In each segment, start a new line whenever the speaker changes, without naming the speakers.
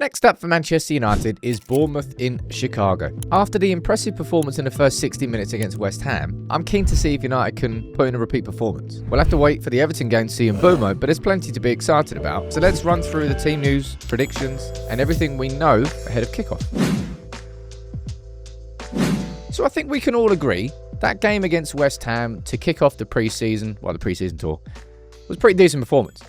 Next up for Manchester United is Bournemouth in Chicago. After the impressive performance in the first 60 minutes against West Ham, I'm keen to see if United can put in a repeat performance. We'll have to wait for the Everton game to see Mbeumo, but there's plenty to be excited about. So let's run through the team news, predictions, and everything we know ahead of kickoff. So I think we can all agree that game against West Ham to kick off the pre-season tour, was a pretty decent performance.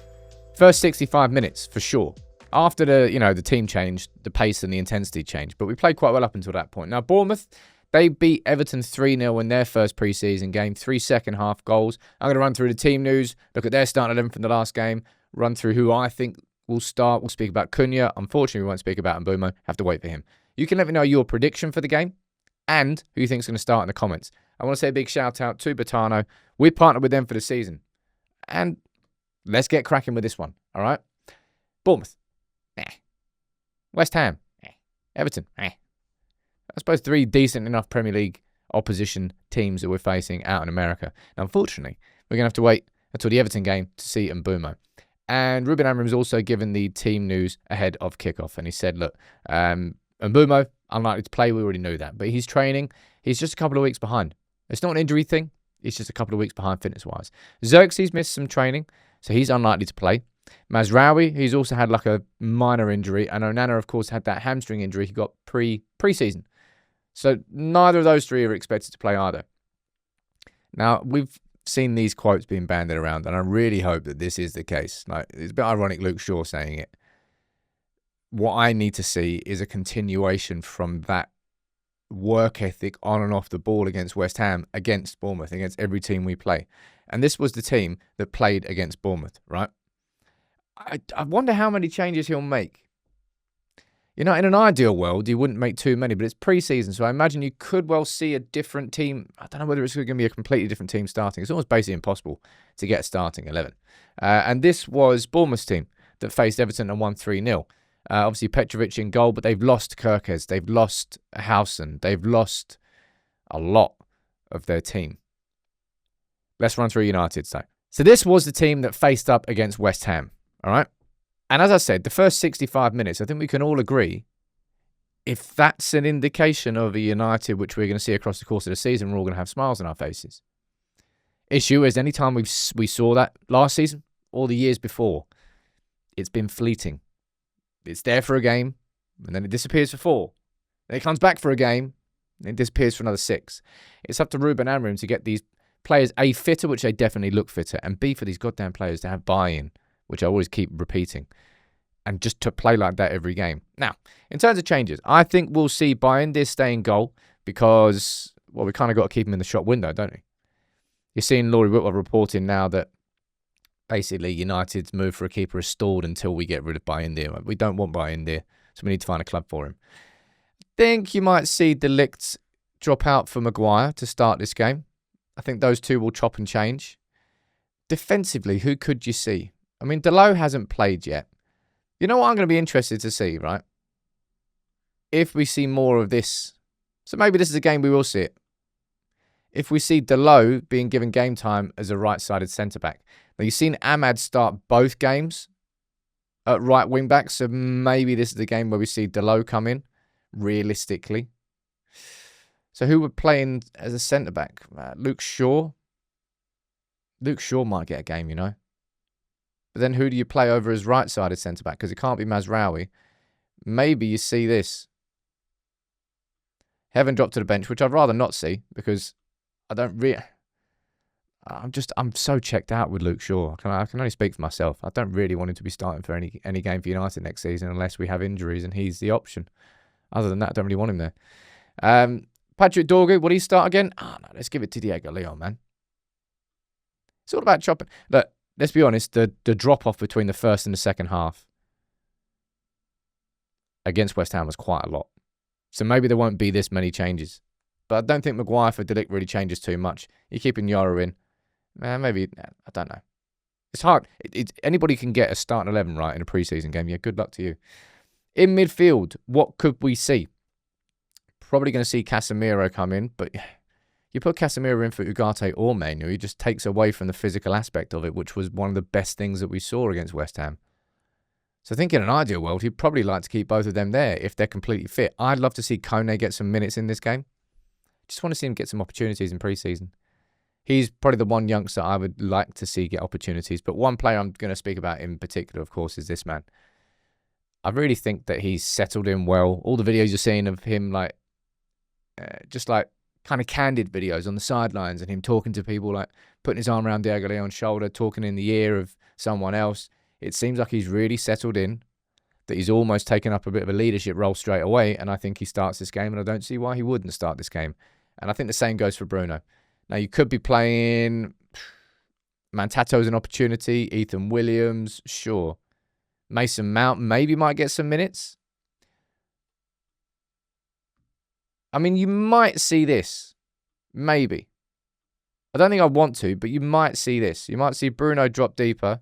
First 65 minutes, for sure. After the team changed, the pace and the intensity changed, but we played quite well up until that point. Now, Bournemouth, they beat Everton 3-0 in their first pre-season game, 3 second-half goals. I'm going to run through the team news, look at their starting 11 from the last game, run through who I think will start. We'll speak about Cunha. Unfortunately, we won't speak about Mbeumo. Have to wait for him. You can let me know your prediction for the game and who you think is going to start in the comments. I want to say a big shout-out to Bertano. We partnered with them for the season. And let's get cracking with this one, all right? Bournemouth. West Ham, Everton, I suppose 3 decent enough Premier League opposition teams that we're facing out in America. Now, unfortunately, we're going to have to wait until the Everton game to see Mbeumo. And Ruben Amorim's also given the team news ahead of kickoff, and he said, look, Mbeumo, unlikely to play, we already knew that, but he's training. He's just a couple of weeks behind. It's not an injury thing. It's just a couple of weeks behind fitness-wise. Xerxes missed some training, so he's unlikely to play. Mazraoui, he's also had like a minor injury, and Onana, of course, had that hamstring injury he got pre-season. So neither of those 3 are expected to play either. Now, we've seen these quotes being banded around, and I really hope that this is the case. Like, it's a bit ironic Luke Shaw saying it. What I need to see is a continuation from that work ethic on and off the ball against West Ham, against Bournemouth, against every team we play. And this was the team that played against Bournemouth, right? I wonder how many changes he'll make. In an ideal world, you wouldn't make too many, but it's pre-season, so I imagine you could well see a different team. I don't know whether it's going to be a completely different team starting. It's almost basically impossible to get a starting 11. And this was Bournemouth's team that faced Everton and won 3-0. Obviously, Petrovic in goal, but they've lost Kirkes. They've lost Howson. They've lost a lot of their team. Let's run through United, so this was the team that faced up against West Ham. All right. And as I said, the first 65 minutes, I think we can all agree, if that's an indication of a United which we're going to see across the course of the season, we're all going to have smiles on our faces. Issue is, anytime we saw that last season or the years before, it's been fleeting. It's there for a game, and then it disappears for 4. Then it comes back for a game, and it disappears for another 6. It's up to Ruben Amorim to get these players, A, fitter, which they definitely look fitter, and B, for these goddamn players to have buy-in, which I always keep repeating, and just to play like that every game. Now, in terms of changes, I think we'll see Bayindir stay in goal because, well, we kind of got to keep him in the shop window, don't we? You're seeing Laurie Whitwell reporting now that basically United's move for a keeper is stalled until we get rid of Bayindir. We don't want Bayindir, so we need to find a club for him. I think you might see De Ligt drop out for Maguire to start this game. I think those 2 will chop and change. Defensively, who could you see? I mean, Delo hasn't played yet. You know what I'm going to be interested to see, right? If we see more of this. So maybe this is a game we will see it. If we see Delo being given game time as a right-sided centre-back. Now, you've seen Ahmad start both games at right wing-back, so maybe this is the game where we see Delo come in, realistically. So who would play in as a centre-back? Luke Shaw? Luke Shaw might get a game, you know. But then who do you play over as right-sided centre-back? Because it can't be Mazraoui. Maybe you see this. Heaven drop to the bench, which I'd rather not see because I don't really... I'm so checked out with Luke Shaw. I can only speak for myself. I don't really want him to be starting for any game for United next season unless we have injuries and he's the option. Other than that, I don't really want him there. Patrick Dorgu, will he start again? No, let's give it to Diego Leon, man. It's all about chopping. Look, let's be honest, the drop-off between the first and the second half against West Ham was quite a lot. So maybe there won't be this many changes. But I don't think Maguire for De Ligt really changes too much. You're keeping Yoro in. Maybe, I don't know. It's hard. Anybody can get a starting 11 right in a pre-season game. Yeah, good luck to you. In midfield, what could we see? Probably going to see Casemiro come in, but you put Casemiro in for Ugarte or Menu, he just takes away from the physical aspect of it, which was one of the best things that we saw against West Ham. So I think in an ideal world, he'd probably like to keep both of them there if they're completely fit. I'd love to see Cunha get some minutes in this game. Just want to see him get some opportunities in pre-season. He's probably the one youngster I would like to see get opportunities. But one player I'm going to speak about in particular, of course, is this man. I really think that he's settled in well. All the videos you're seeing of him, like, just like kind of candid videos on the sidelines and him talking to people, like putting his arm around Diego Leon's shoulder, talking in the ear of someone else. It seems like he's really settled in, that he's almost taken up a bit of a leadership role straight away. And I think he starts this game, and I don't see why he wouldn't start this game. And I think the same goes for Bruno. Now, you could be playing Mantato's an opportunity, Ethan Williams, sure. Mason Mount maybe might get some minutes. I mean, you might see this. Maybe. I don't think I want to, but you might see this. You might see Bruno drop deeper,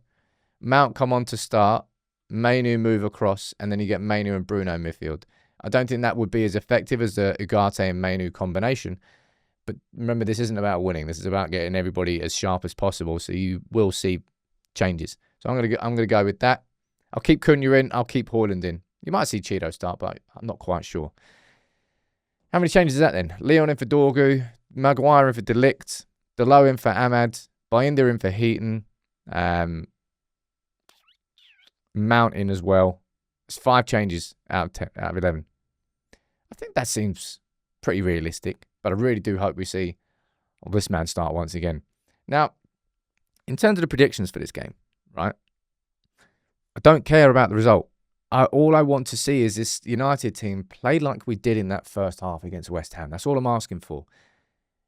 Mount come on to start, Mainu move across, and then you get Mainu and Bruno midfield. I don't think that would be as effective as the Ugarte and Mainu combination. But remember, this isn't about winning. This is about getting everybody as sharp as possible. So you will see changes. So I'm gonna go with that. I'll keep Cunha in. I'll keep Højlund in. You might see Cheeto start, but I'm not quite sure. How many changes is that then? Leon in for Dorgu, Maguire in for Delict, Delo in for Ahmad, Bayindir in for Heaton, Mount in as well. It's 5 changes out of 11. I think that seems pretty realistic, but I really do hope we see this man start once again. Now, in terms of the predictions for this game, right? I don't care about the result. All I want to see is this United team play like we did in that first half against West Ham. That's all I'm asking for.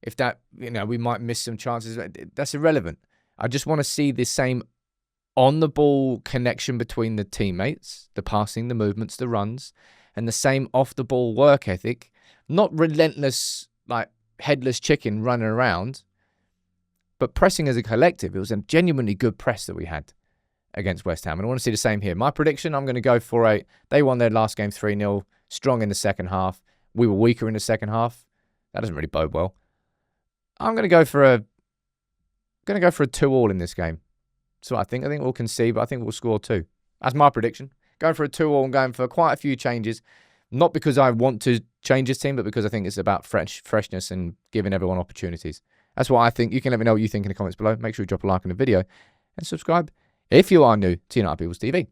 If that, we might miss some chances, that's irrelevant. I just want to see the same on-the-ball connection between the teammates, the passing, the movements, the runs, and the same off-the-ball work ethic. Not relentless, like, headless chicken running around, but pressing as a collective. It was a genuinely good press that we had against West Ham. And I want to see the same here. My prediction, I'm going to go for they won their last game 3-0, strong in the second half. We were weaker in the second half. That doesn't really bode well. I'm going to go for a 2-2 in this game. So I think we'll concede, but I think we'll score 2. That's my prediction. Going for a 2-2 and going for quite a few changes. Not because I want to change this team, but because I think it's about freshness and giving everyone opportunities. That's what I think. You can let me know what you think in the comments below. Make sure you drop a like on the video and subscribe if you are new to United People's TV.